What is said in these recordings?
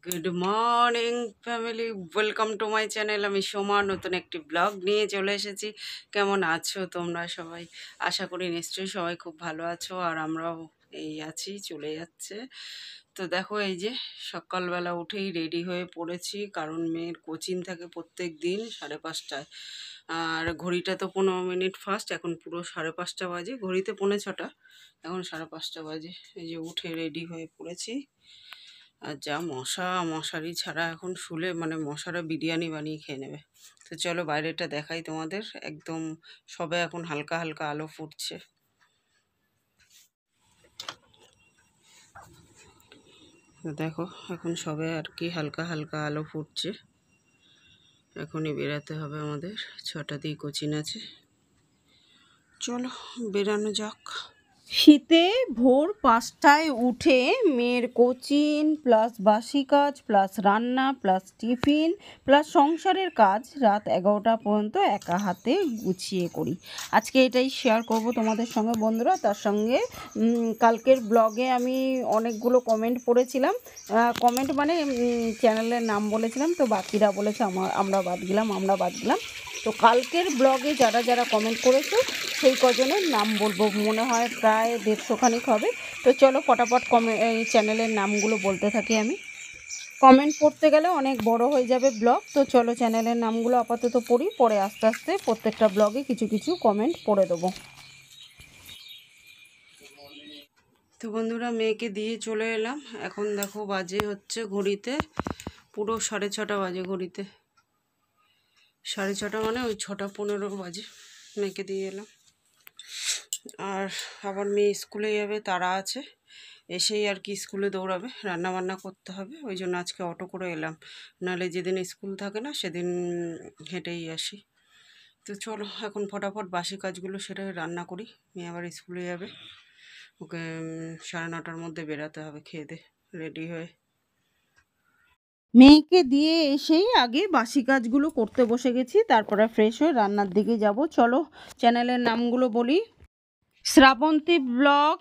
Good morning family, welcome to my channel. আমি সোমা নতুন একটি ব্লগ নিয়ে চলে এসেছি। কেমন আছো তোমরা সবাই? আশা করি নিশ্চয়ই সবাই খুব ভালো আছো, আর আমরাও এই আছি, চলে যাচ্ছে। তো দেখো, এই যে সকালবেলা উঠেই রেডি হয়ে পড়েছি, কারণ মেয়ের কোচিং থাকে প্রত্যেক দিন 5:30টায়। আর ঘড়িটা তো 15 মিনিট ফাস্ট, এখন পুরো 5:30 বাজে, ঘড়িতে 4:45, এখন 5:30 বাজে। এই যে উঠে রেডি হয়ে পড়েছি। আর যা মশা, মশারি ছাড়া এখন শুলে মানে মশারা বিরিয়ানি বানিয়ে খেয়ে নেবে। তো চলো বাইরেটা দেখাই তোমাদের। একদম সবে এখন হালকা হালকা আলো ফুটছে। তো দেখো, এখন সবে আর কি হালকা হালকা আলো ফুটছে। এখনই বেরাতে হবে আমাদের, 6টাতেই কোচিং আছে। চলো বেরানো যাক। শীতে ভোর 5টায় উঠে মেয়ের কোচিং প্লাস বাসি কাজ প্লাস রান্না প্লাস টিফিন প্লাস সংসারের কাজ রাত 11টা পর্যন্ত একা হাতে গুছিয়ে করি। আজকে এটাই শেয়ার করব তোমাদের সঙ্গে বন্ধুরা। তার সঙ্গে কালকের ব্লগে আমি অনেকগুলো কমেন্ট পড়েছিলাম। কমেন্ট মানে চ্যানেলের নাম বলেছিলাম, তো বাকিরা বলেছে আমরা বাদ দিলাম। তো কালকের ব্লগে যারা যারা কমেন্ট করেছো সেই কজনের নাম বলবো, মনে হয় প্রায় 150 হবে। তো চলো ফটাফট এই চ্যানেলের নামগুলো বলতে থাকি আমি। কমেন্ট পড়তে গেলে অনেক বড় হয়ে যাবে ব্লগ, তো চলো চ্যানেলের নামগুলো আপাতত পড়ি, পরে আস্তে আস্তে প্রত্যেকটা ব্লগে কিছু কিছু কমেন্ট পড়ে দেবো। তো বন্ধুরা, মেয়েকে দিয়ে চলে এলাম। এখন দেখো বাজে হচ্ছে ঘড়িতে পুরো 6:30 বাজে, ঘড়িতে 6:30 মানে ওই 6:15 বাজে। মেয়েকে দিয়ে এলাম, আর আবার মেয়ে স্কুলে যাবে, তারা আছে। এসেই আর কি স্কুলে দৌড়াবে, রান্না বান্না করতে হবে, ওই জন্য আজকে অটো করে এলাম। নাহলে যেদিন স্কুল থাকে না সেদিন হেঁটেই আসি। তো চলো এখন ফটাফট বাসি কাজগুলো সেরে রান্না করি। মেয়ে আবার স্কুলে যাবে, ওকে 9:30টার মধ্যে বেরাতে হবে খেয়ে দিয়ে রেডি হয়ে। মেয়েকে দিয়ে এসেই আগে বাসি কাজগুলো করতে বসে গেছি, তারপরে ফ্রেশ হয়ে রান্নার দিকে যাব। চলো চ্যানেলের নামগুলো বলি। শ্রাবন্তী ব্লগ,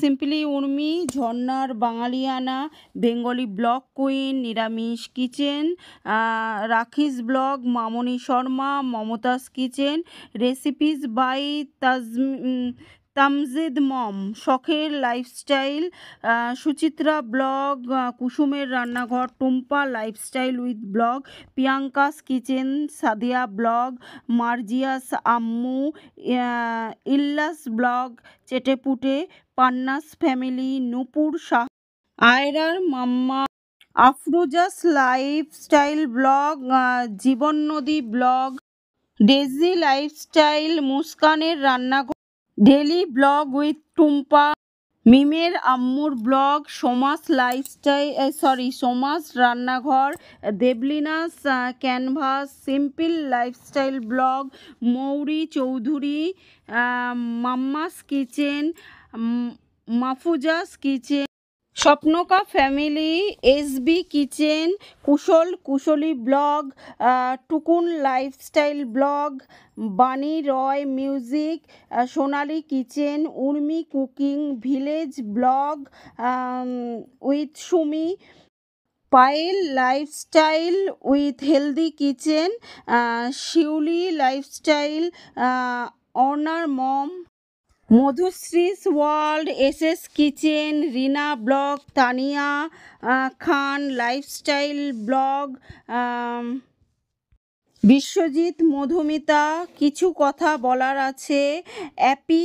সিম্পলি উর্মি, ঝর্ণার বাঙালিয়ানা, বেঙ্গলি ব্লগ কুইন, নিরামিষ kitchen, Rakhi's blog, Mamoni Sharma, Momtaz kitchen, recipes by Tamjid mom, শখের লাইফস্টাইল, সুচিত্রা ব্লগ, কুসুমের রান্নাঘর, Tumpa lifestyle with blog, Priyanka's kitchen, Sadia blog, Marzia's আম্মু, ইল্লাস ব্লগ, চেটেপুটে, পান্নাস ফ্যামিলি, নূপুর শাহ, আয়রার মাম্মা, আফরোজাস লাইফস্টাইল ব্লগ, জীবন নদী ব্লগ, ডেজি লাইফস্টাইল, মুস্কানের রান্নাঘর, ডেলি ব্লগ উইথ টুম্পা, মিমের আম্মুর ব্লগ, সোমাস রান্নাঘর, Debolina's canvas, simple lifestyle blog, Mouri Chowdhury, mamma's kitchen, Mafuza's kitchen, স্বপ্নকা ফ্যামিলি, এসবি কিচেন, কুশলী blog, Tukun lifestyle blog, Bani Roy music, Sonali kitchen, Urmi cooking, village blog with Sumi, Payel lifestyle with healthy kitchen, Shiuli lifestyle, অনার mom, Madhushree's world, SS kitchen, Rina blog, Tania Khan lifestyle blog, Biswajit, Madhumita, কিছু কথা বলার আছে, অ্যাপি,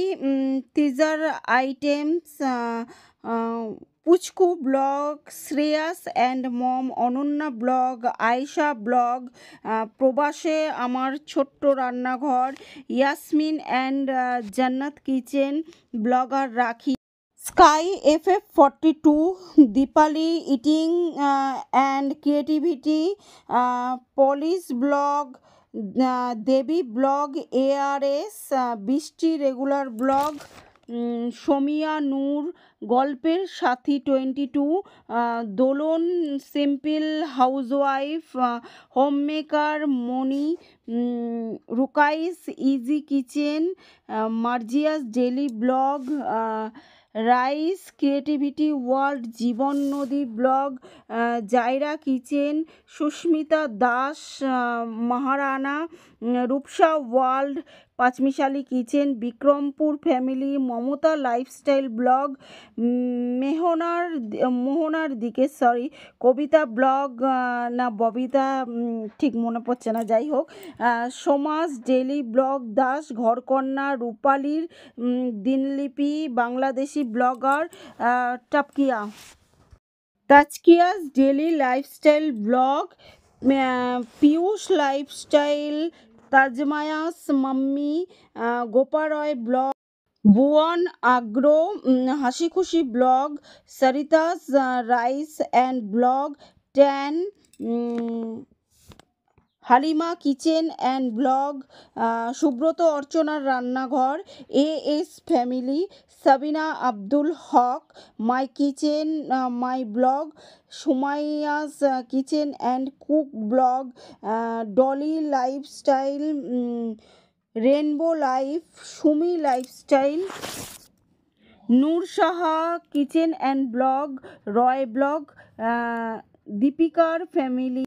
teaser items, পুচকু blog, Shreya's and mom, Ananya blog, Ayesha blog, প্রবাসে আমার ছোট্ট রান্নাঘর, Yasmin and Jannat kitchen, blogger Rakhi, sky FF42, Dipali eating and creativity, polish blog, Debi blog, ARS, Brishti regular blog, Somiya Noor, গল্পের সাথী 22, Dolon simple housewife, homemaker Moni, Rukai's easy kitchen, Marzia's daily blog, rice creativity world, জীবন নদী blog, Zaira kitchen, Susmita Das, Maharana, Rupsa world, পাঁচমিশালি kitchen, Bikrampur family, Mamata lifestyle blog, মোহনার দিকে কবিতা blog না ববিতা ঠিক মনে পড়ছে না, যাই হোক, সমাজ ডেলি ব্লগ, দাস ঘরকন্যা, রূপালীর দিনলিপি, Bangladeshi blogger Tazkia's daily lifestyle blog, Piyush lifestyle, Tajmaya's mummy, Gopa Roy blog, Bhuban agro, হাসি খুশি blog, Sarita's rice and blog, tan, Halima kitchen and blog, Subrata অর্চনার রান্নাঘর, S family, Sabina Abdul Haq, my kitchen my blog, Sumaiya's kitchen and cook blog, Dolly lifestyle, rainbow life, Sumi lifestyle, Noor Saha kitchen and blog, Roy blog, দীপিকার family,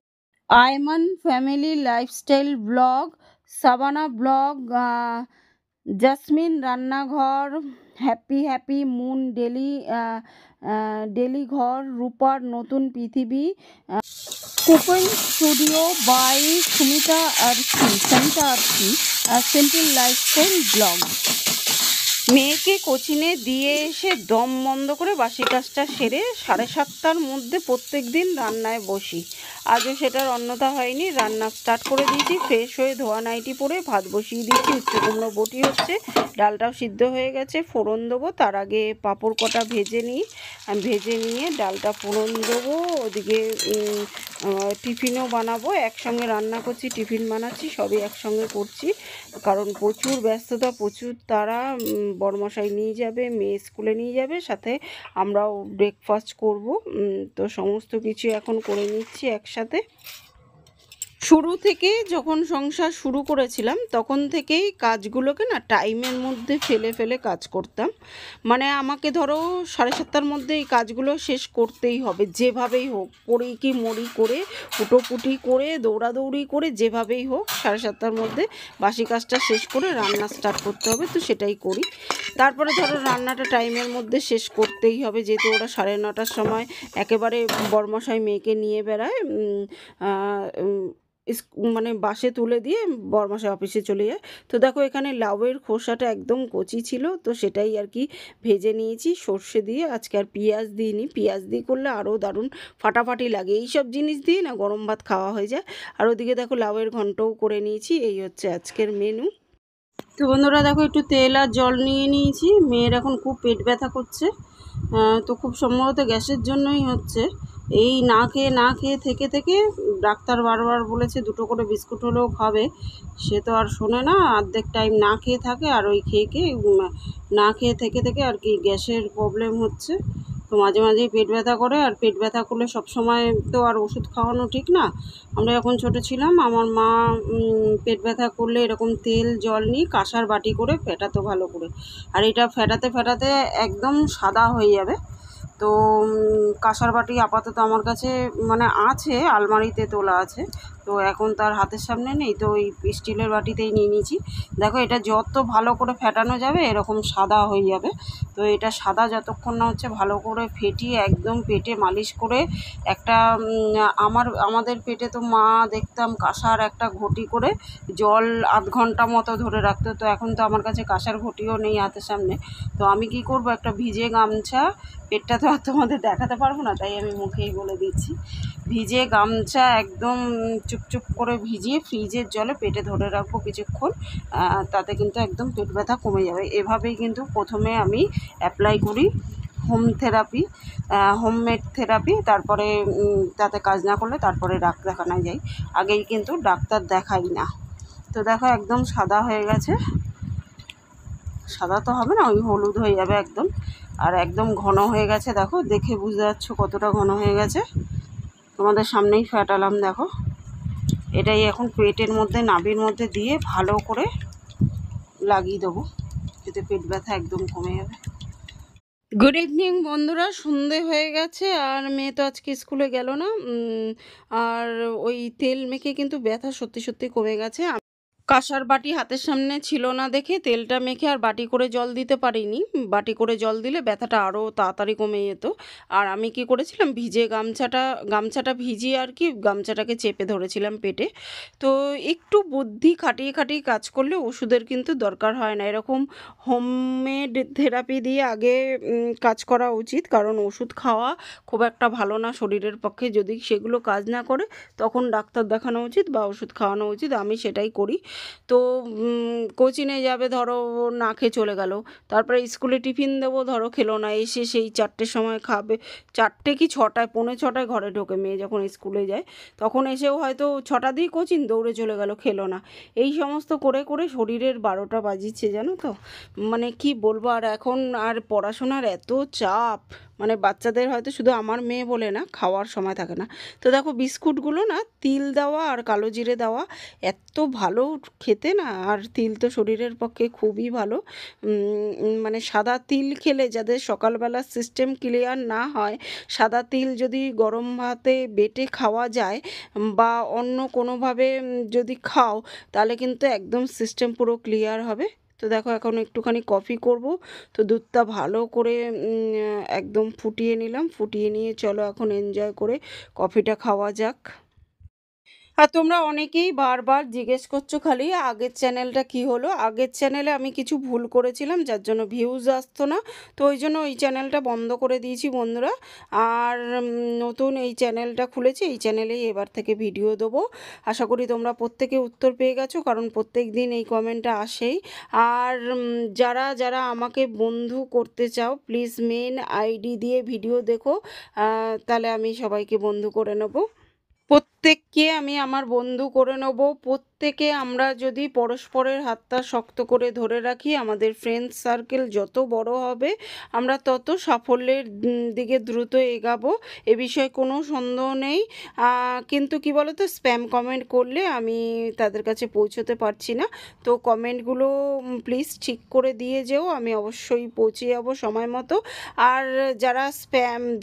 Ayman family lifestyle blog, Sabana blog, Jasmin রান্নাঘর, happy moon daily ঘর, রূপার নতুন পৃথিবী, cooking studio by Sumita Arati, simple lifestyle blog. মেয়েকে কোচিনে দিয়ে এসে দম বন্ধ করে বাসি কাজটা সেরে 7:30টার মধ্যে প্রত্যেক দিন রান্নায় বসি। আজও সেটার অন্যথা হয়নি। রান্না স্টার্ট করে দিয়েছি। ফ্রেশ হয়ে ধোয়া নাইটি পরে ভাত বসিয়ে দিয়েছি। উচ্চ কুমড়ো বটি হচ্ছে, ডালটাও সিদ্ধ হয়ে গেছে। ফোড়ন দেবো, তার আগে পাঁপড় কটা ভেজে নিয়ে ডালটা ফোড়ন দেবো। ওদিকে টিফিনও বানাবো, একসঙ্গে রান্না করছি, টিফিন বানাচ্ছি, সবই একসঙ্গে করছি। কারণ প্রচুর ব্যস্ততা, প্রচুর তারা। বড়মশাই নিয়ে যাবে, মেয়ে স্কুলে নিয়ে যাবে, সাথে আমরাও ব্রেকফাস্ট করব। তো সমস্ত কিছু এখন করে নিচ্ছি একসাথে। শুরু থেকে যখন সংসার শুরু করেছিলাম তখন থেকেই কাজগুলোকে না টাইমের মধ্যে ফেলে কাজ করতাম। মানে আমাকে ধরো 7:30টার মধ্যে এই কাজগুলো শেষ করতেই হবে, যেভাবেই হোক। পড়ি কি মরি করে, উটোপুটি করে, দৌড়াদৌড়ি করে, যেভাবেই হোক 7:30টার মধ্যে বাসি কাজটা শেষ করে রান্না স্টার্ট করতে হবে। তো সেটাই করি। তারপরে ধরো রান্নাটা টাইমের মধ্যে শেষ করতেই হবে, যেহেতু ওরা 9:30টার সময় একেবারে বড়মশাই মেয়েকে নিয়ে বেড়ায়, মানে বাসে তুলে দিয়ে বড়মশাই অফিসে চলে যায়। তো দেখো এখানে লাউয়ের খোসাটা একদম কচি ছিল, তো সেটাই আর কি ভেজে নিয়েছি সর্ষে দিয়ে। আজকে আর পেঁয়াজ দিইনি, পেঁয়াজ দিয়ে করলে আরও দারুণ ফাটাফাটি লাগে। এইসব জিনিস দিয়ে না গরম ভাত খাওয়া হয়ে যায়। আর ওদিকে দেখো লাউয়ের ঘন্টও করে নিয়েছি। এই হচ্ছে আজকের মেনু। তো বন্ধুরা দেখো একটু তেল আর জল নিয়ে নিয়েছি। মেয়ের এখন খুব পেট ব্যথা করছে, তো খুব সম্ভবত গ্যাসের জন্যই হচ্ছে। এই না খেয়ে থেকে ডাক্তার বারবার বলেছে 2টো করে বিস্কুট হলেও খাবে। সে তো আর শোনে না, অর্ধেক টাইম না খেয়ে থাকে। আর ওই খেয়ে না খেয়ে থেকে আর কি গ্যাসের প্রবলেম হচ্ছে। তো মাঝেই পেট ব্যথা করে। আর পেট ব্যথা করলে সবসময় তো আর ওষুধ খাওয়ানো ঠিক না। আমরা যখন ছোটো ছিলাম আমার মা পেট ব্যথা করলে এরকম তেল জল নিয়ে কাঁসার বাটি করে ফেটাতো ভালো করে। আর এটা ফেটাতে একদম সাদা হয়ে যাবে। তো কাঁসার বাটি আপাতত আমার কাছে মানে আছে, আলমারিতে তোলা আছে। তো এখন তার হাতের সামনে নেই, তো ওই স্টিলের বাটিতেই নিয়ে নিয়েছি। দেখো এটা যত ভালো করে ফেটানো যাবে এরকম সাদা হয়ে যাবে। তো এটা সাদা যতক্ষণ না হচ্ছে ভালো করে ফেটিয়ে একদম পেটে মালিশ করে একটা আমাদের পেটে তো মা দেখতাম কাঁসার একটা ঘটি করে জল 0.5 ঘন্টা মতো ধরে রাখতো। তো এখন তো আমার কাছে কাঁসার ঘটিও নেই হাতের সামনে। তো আমি কি করব, একটা ভিজে গামছা, পেটটা তো আর তোমাদের দেখাতে পারবো না তাই আমি মুখেই বলে দিচ্ছি, ভিজে গামছা একদম চুপচুপ করে ভিজিয়ে ফ্রিজের জলে পেটে ধরে রাখবো কিছুক্ষণ। তাতে কিন্তু একদম পেট ব্যথা কমে যাবে। এভাবেই কিন্তু প্রথমে আমি অ্যাপ্লাই করি হোমমেড থেরাপি। তারপরে তাতে কাজ না করলে তারপরে ডাক্তার দেখানো যায়, আগেই কিন্তু ডাক্তার দেখাই না। তো দেখো একদম সাদা হয়ে গেছে। সাদা তো হবে না, ওই হলুদ হয়ে যাবে একদম। আর একদম ঘন হয়ে গেছে, দেখো দেখে বুঝতে পারছো কতটা ঘন হয়ে গেছে। তোমাদের সামনেই ফেটালাম দেখো। এটাই এখন পেটের মধ্যে নাভির মধ্যে দিয়ে ভালো করে লাগিয়ে দেবো, এতে পেট ব্যথা একদম কমে যাবে। গুড ইভিনিং বন্ধুরা, সন্ধে হয়ে গেছে আর মেয়ে তো আজকে স্কুলে গেল না। আর ওই তেল মেখে কিন্তু ব্যথা সত্যি সত্যি কমে গেছে। কাঁসার বাটি হাতের সামনে ছিল না দেখে তেলটা মেখে আর বাটি করে জল দিতে পারিনি। বাটি করে জল দিলে ব্যথাটা আরও তাড়াতাড়ি কমে যেত। আর আমি কি করেছিলাম, ভিজে গামছাটা ভিজিয়ে আর কি গামছাটাকে চেপে ধরেছিলাম পেটে। তো একটু বুদ্ধি খাটিয়ে খাটিয়ে কাজ করলে ওষুধের কিন্তু দরকার হয় না। এরকম হোমমেড থেরাপি দিয়ে আগে কাজ করা উচিত, কারণ ওষুধ খাওয়া খুব একটা ভালো না শরীরের পক্ষে। যদি সেগুলো কাজ না করে তখন ডাক্তার দেখানো উচিত বা ওষুধ খাওয়ানো উচিত। আমি সেটাই করি। তো কোচিংয়ে যাবে, ধরো না খেয়ে চলে গেল, তারপরে স্কুলে টিফিন দেবো, ধরো খেলো না, এসে সেই 4টের সময় খাবে। 4টে কি 6টায়, 6:45 ঘরে ঢোকে মেয়ে যখন স্কুলে যায়, তখন এসেও হয়তো 6টা দিয়ে কোচিং, দৌড়ে চলে গেল, খেলো না। এই সমস্ত করে করে শরীরের 12টা বাজিচ্ছে, জানো তো। মানে কি বলবো। আর এখন আর পড়াশোনার এত চাপ, মানে বাচ্চাদের হয়তো শুধু আমার মেয়ে বলে না, খাওয়ার সময় থাকে না। তো দেখো বিস্কুটগুলো না তিল দেওয়া আর কালো জিরে দেওয়া, এত ভালো খেতে না। আর তিল তো শরীরের পক্ষে খুবই ভালো। মানে সাদা তিল খেলে যাদের সকালবেলা সিস্টেম ক্লিয়ার না হয়, সাদা তিল যদি গরম ভাতে বেটে খাওয়া যায় বা অন্য কোনোভাবে যদি খাও, তাহলে কিন্তু একদম সিস্টেম পুরো ক্লিয়ার হবে। তো দেখো এখন একটুখানি কফি করব। তো দুধটা ভালো করে একদম ফুটিয়ে নিলাম। ফুটিয়ে নিয়ে চলো এখন এনজয় করে কফিটা খাওয়া যাক। আর তোমরা অনেকেই বারবার জিজ্ঞেস করছো খালি আগের চ্যানেলটা কি হলো। আগের চ্যানেলে আমি কিছু ভুল করেছিলাম, যার জন্য ভিউজ আসতো না। তো ওই জন্য ওই চ্যানেলটা বন্ধ করে দিয়েছি বন্ধুরা। আর নতুন এই চ্যানেলটা খুলেছি, এই চ্যানেলেই এবার থেকে ভিডিও দেবো। আশা করি তোমরা প্রত্যেকে উত্তর পেয়ে গেছো, কারণ প্রত্যেক দিন এই কমেন্টটা আসেই। আর যারা যারা আমাকে বন্ধু করতে চাও, প্লিজ মেন আইডি দিয়ে ভিডিও দেখো, তাহলে আমি সবাইকে বন্ধু করে নেবো। প্রত্যেককে আমি আমার বন্ধু করে নেব। প্রত্যেকে আমরা যদি পরস্পরের হাতটা শক্ত করে ধরে রাখি, আমাদের ফ্রেন্ডস সার্কেল যত বড় হবে, আমরা তত সাফল্যের দিকে দ্রুত এগাবো। এ বিষয়ে কোনো সন্দেহ নেই। কিন্তু কি বলো তো, স্প্যাম কমেন্ট করলে আমি তাদের কাছে পৌঁছতে পারছি না। তো কমেন্টগুলো প্লিজ ঠিক করে দিয়ে যেও, আমি অবশ্যই পৌঁছে যাবো সময় মতো। আর যারা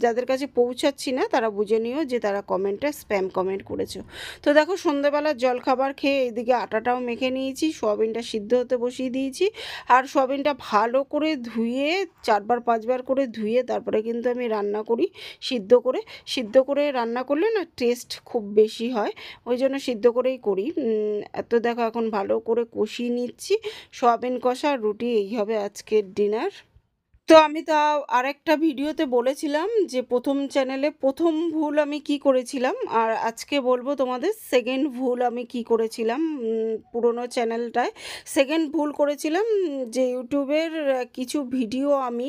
যাদের কাছে পৌঁছাচ্ছি না, তারা বুঝে নিও যে তারা কমেন্টে স্প্যাম কমেন্ট করেছো। তো দেখো সন্ধ্যেবেলার জলখাবার খেয়ে এইদিকে আটাটাও মেখে নিয়েছি, সোয়াবিনটা সিদ্ধ হতে বসিয়ে দিয়েছি। আর সোয়াবিনটা ভালো করে ধুয়ে 4বার 5বার করে ধুয়ে তারপরে কিন্তু আমি রান্না করি। সিদ্ধ করে রান্না করলে না টেস্ট খুব বেশি হয়, ওই জন্য সিদ্ধ করেই করি। এত দেখো এখন ভালো করে কষিয়ে নিচ্ছি। সোয়াবিন কষা রুটি, এই হবে আজকের ডিনার। তো আমি আরেকটা ভিডিওতে বলেছিলাম যে প্রথম চ্যানেলে প্রথম ভুল আমি কি করেছিলাম, আর আজকে বলবো তোমাদের সেকেন্ড ভুল আমি কি করেছিলাম। পুরনো চ্যানেলটায় সেকেন্ড ভুল করেছিলাম যে ইউটিউবের কিছু ভিডিও আমি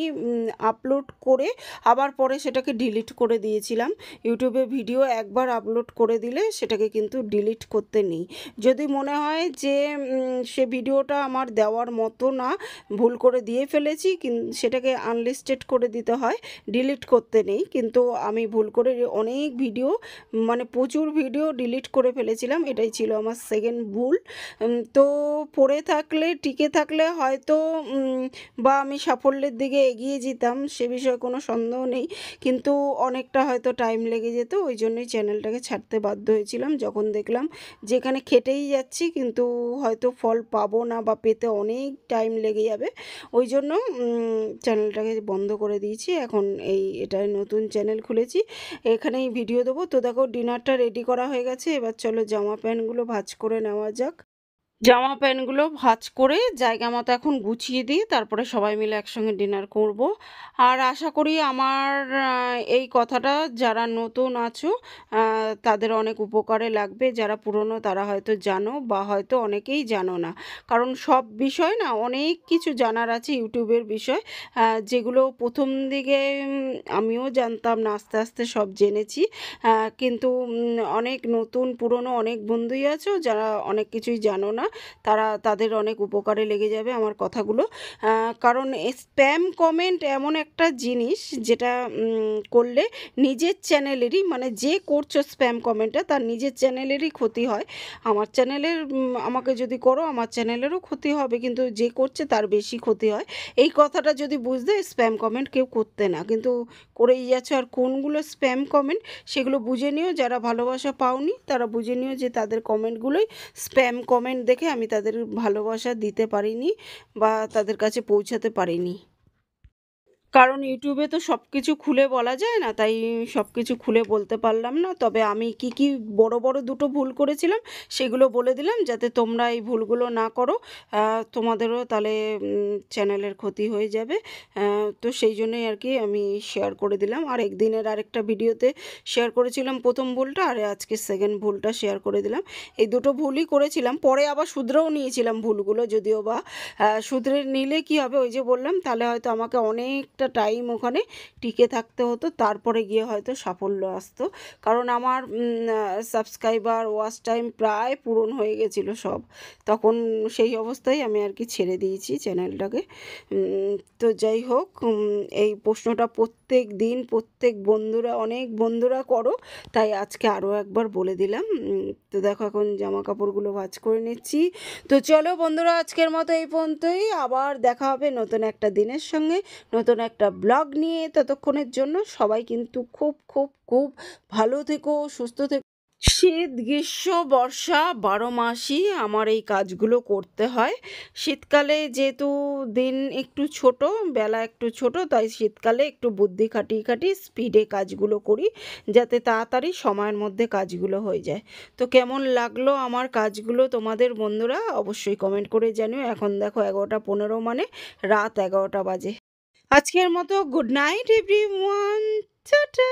আপলোড করে আবার পরে সেটাকে ডিলিট করে দিয়েছিলাম। ইউটিউবে ভিডিও একবার আপলোড করে দিলে সেটাকে কিন্তু ডিলিট করতে নেই। যদি মনে হয় যে সে ভিডিওটা আমার দেওয়ার মতো না, ভুল করে দিয়ে ফেলেছি, সেটাকে আনলিস্টেড করে দিতে হয়, ডিলিট করতে নেই। কিন্তু আমি ভুল করে অনেক ভিডিও, মানে প্রচুর ভিডিও ডিলিট করে ফেলেছিলাম। এটাই ছিল আমার সেকেন্ড ভুল। তো পড়ে থাকলে, টিকে থাকলে হয়তো বা আমি সাফল্যের দিকে এগিয়ে যেতাম, সে বিষয়ে কোনো সন্দেহ নেই। কিন্তু অনেকটা হয়তো টাইম লেগে যেত, ওই জন্যই চ্যানেলটাকে ছাড়তে বাধ্য হয়েছিলাম, যখন দেখলাম যেখানে খেটেই যাচ্ছি কিন্তু হয়তো ফল পাবো না বা পেতে অনেক টাইম লেগে যাবে। ওই জন্য চ্যানেলটাকে বন্ধ করে দিয়েছি। এখন এটাই নতুন চ্যানেল খুলেছি, এখানেই ভিডিও দেবো। তো দেখো ডিনারটা রেডি করা হয়ে গেছে, এবার চলো জামা প্যান্টগুলো ভাঁজ করে নেওয়া যাক। জামা প্যান্টগুলো ভাঁজ করে জায়গা মতো এখন গুছিয়ে দিই, তারপরে সবাই মিলে একসঙ্গে ডিনার করব। আর আশা করি আমার এই কথাটা যারা নতুন আছো তাদের অনেক উপকারে লাগবে। যারা পুরনো তারা হয়তো জানো বা হয়তো অনেকেই জানো না, কারণ সব বিষয় না অনেক কিছু জানার আছে ইউটিউবের বিষয়, যেগুলো প্রথম দিকে আমিও জানতাম না, আস্তে আস্তে সব জেনেছি। কিন্তু অনেক নতুন পুরনো অনেক বন্ধুই আছো যারা অনেক কিছুই জানো না। তাদের অনেক উপকারে লেগে যাবে আমার কথাগুলো। কারণ স্প্যাম কমেন্ট এমন একটা জিনিস যেটা করলে নিজের চ্যানেলেরই, মানে যে করছো স্প্যাম কমেন্টটা তার নিজের চ্যানেলেরই ক্ষতি হয়। আমার চ্যানেলের আমাকে যদি করো আমার চ্যানেলেরও ক্ষতি হবে, কিন্তু যে করছে তার বেশি ক্ষতি হয়। এই কথাটা যদি বুঝতে, স্প্যাম কমেন্ট কেউ করতে না, কিন্তু করেই যাচ্ছে। আর কোনগুলো স্প্যাম কমেন্ট সেগুলো বুঝে নিও, যারা ভালোবাসা পাওনি তারা বুঝে নিও যে তাদের কমেন্টগুলোই স্প্যাম কমেন্ট দেখে আমি তাদের ভালোবাসা দিতে পারিনি বা তাদের কাছে পৌঁছাতে পারিনি। কারণ ইউটিউবে তো সব কিছু খুলে বলা যায় না, তাই সব কিছু খুলে বলতে পারলাম না। তবে আমি কি কি বড় বড় দুটো ভুল করেছিলাম সেগুলো বলে দিলাম, যাতে তোমরা এই ভুলগুলো না করো। তোমাদেরও তাহলে চ্যানেলের ক্ষতি হয়ে যাবে। তো সেই জন্যই আর কি আমি শেয়ার করে দিলাম। আর একদিনের আরেকটা ভিডিওতে শেয়ার করেছিলাম প্রথম ভুলটা, আর আজকে সেকেন্ড ভুলটা শেয়ার করে দিলাম। এই দুটো ভুলই করেছিলাম, পরে আবার শুধরেও নিয়েছিলাম ভুলগুলো, যদিও বা শুধরে নিলে কি হবে, ওই যে বললাম, তাহলে হয়তো আমাকে অনেকটা টাইম ওখানে টিকে থাকতে হতো, তারপরে গিয়ে হয়তো সাফল্য আসতো। কারণ আমার সাবস্ক্রাইবার ওয়াচ টাইম প্রায় পূরণ হয়ে গেছিলো সব, তখন সেই অবস্থায় আমি আর কি ছেড়ে দিয়েছি চ্যানেলটাকে। তো যাই হোক, এই প্রশ্নটা প্রত্যেক দিন প্রত্যেক বন্ধুরা, অনেক বন্ধুরা করো, তাই আজকে আরও একবার বলে দিলাম। তো দেখো এখন জামা কাপড়গুলো ভাঁজ করে নিচ্ছি। তো চলো বন্ধুরা, আজকের মতো এই পর্যন্তই। আবার দেখা হবে নতুন একটা দিনের সঙ্গে, নতুন একটা ব্লগ নিয়ে। ততক্ষণের জন্য সবাই কিন্তু খুব খুব খুব ভালো থেকো, সুস্থ থেকো। শীত গ্রীষ্ম বর্ষা 12 মাসই আমার এই কাজগুলো করতে হয়। শীতকালে যেহেতু দিন একটু ছোট, বেলা একটু ছোট, তাই শীতকালে একটু বুদ্ধি খাটিয়ে খাটিয়ে স্পিডে কাজগুলো করি, যাতে তাড়াতাড়ি সময়ের মধ্যে কাজগুলো হয়ে যায়। তো কেমন লাগলো আমার কাজগুলো তোমাদের বন্ধুরা, অবশ্যই কমেন্ট করে জানিও। এখন দেখো 11:15, মানে রাত 11টা বাজে। আজকের মতো গুড নাইট এভরিওয়ান, টাটা।